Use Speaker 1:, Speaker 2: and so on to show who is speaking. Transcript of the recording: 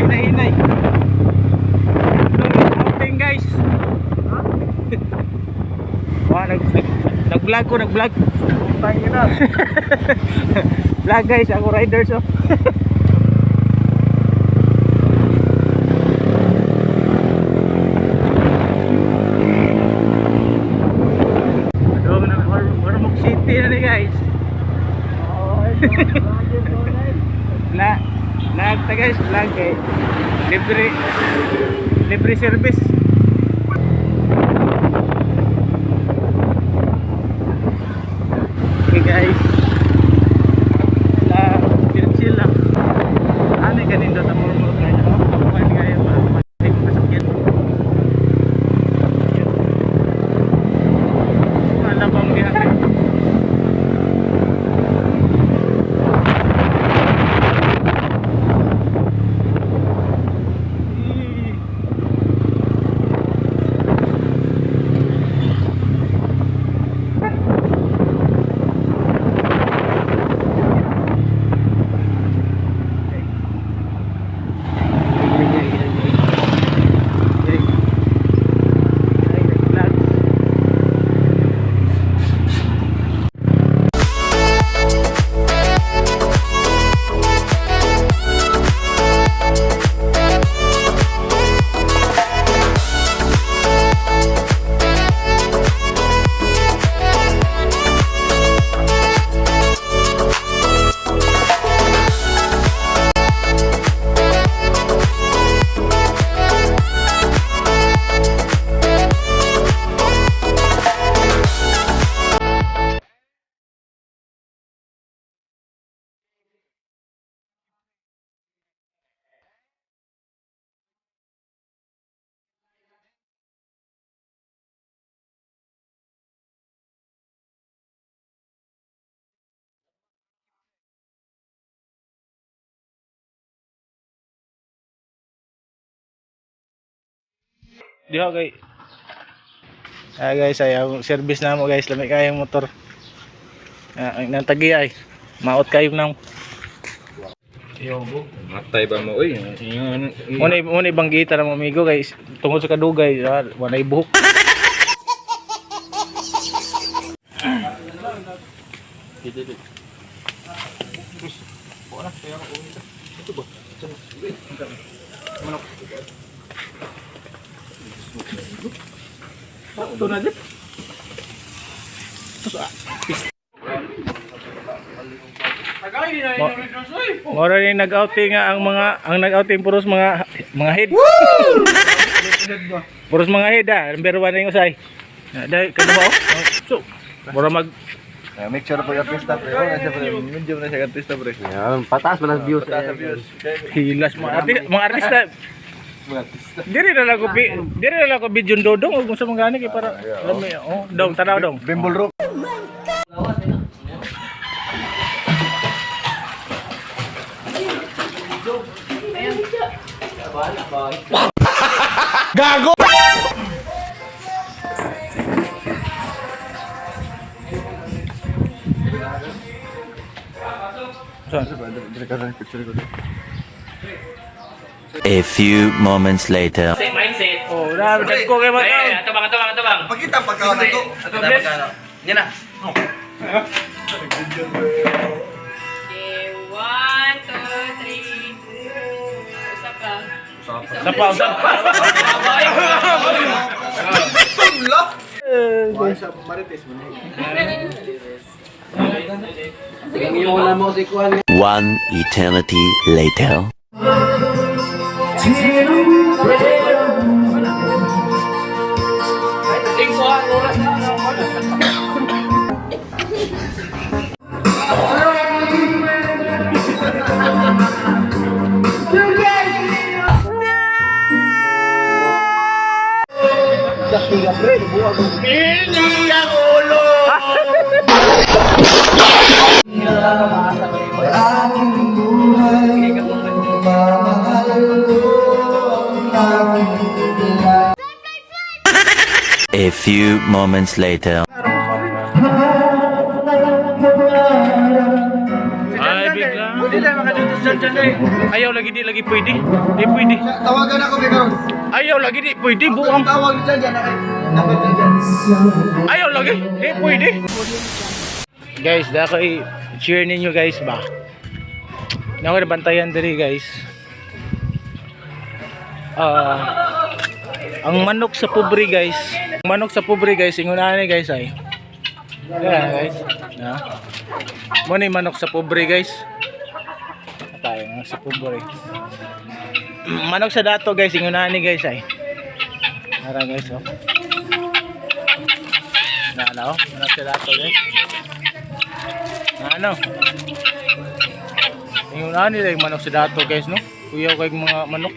Speaker 1: hinay-hinay. Outing guys. Wah, nag-vlog ko, nag-vlog. Tangin na. Vlog guys, ako riders oh. Ormoc City na ni guys. Vlog ta guys, vlog eh. Libre service. Okay guys. Chill lang. Ano ganin daw ta mo guys. Kumain kayo para matik mo kasakyan. Wala bang diha guys. Diha kay guys ay ang service na mo guys, lamig kayong motor. Nang tagi ay maot kayo nang. Yo bo, matay ba mo oy? Muna ibang gita na mo amigo guys, tungod sa kadugay, walay buhok. Dito. Wala kaya ako ito. Ito ba? Manok. Ito na dito. Mora ni nag-outing nga ang nag-outing puros mga head. Puros mga head number 1 ning usay. Dai kano ba? So, mora mag
Speaker 2: make sure po yung artista pre. Medium na siya artista pre.
Speaker 3: Yan, pataas man ang views.
Speaker 1: Hilas mga artista. Diri na lang ko video dodong ug sa mga gani kay para alam mo oh dong tanaw dong
Speaker 2: Bimbol rock.
Speaker 1: Gago.
Speaker 4: A few moments later.
Speaker 5: Same mindset.
Speaker 1: Oh, dapat ko kay mga.
Speaker 5: Ito bang.
Speaker 2: Pakita pagkaon na to.
Speaker 5: Ito pagkaon. Yan na.
Speaker 6: Okay, 1, 2, 3. Isa pa.
Speaker 1: Sa pa.
Speaker 2: Sa Marites mo.
Speaker 4: One eternity later.
Speaker 1: Hindi ang ulo.
Speaker 4: A few moments later.
Speaker 1: Ay, bigla. Hindi tayo makadutos dyan eh. Ayaw lagi di lagi pwede. Di pwede.
Speaker 2: Tawagan ako bigyan.
Speaker 1: Ayaw lagi di pwede buang.
Speaker 2: Tawag dyan dyan. Nakit dyan.
Speaker 1: Ayaw lagi. Di pwede. Guys, dako i-cheer ninyo guys ba. Nako na bantayan diri guys. Ang manok sa pobre guys. Ang manok sa pobre guys, ingunahan ni guys ay. Ayan guys. Na. Mo ni manok sa pobre guys. Tayo manok sa pobre. Manok sa dato guys, ingunahan ni guys ay. Ara guys oh. Na oh, manok sa dato guys. Ano? Ingunahan nila yung manok sa dato guys no. Kuyaw kay mga manok.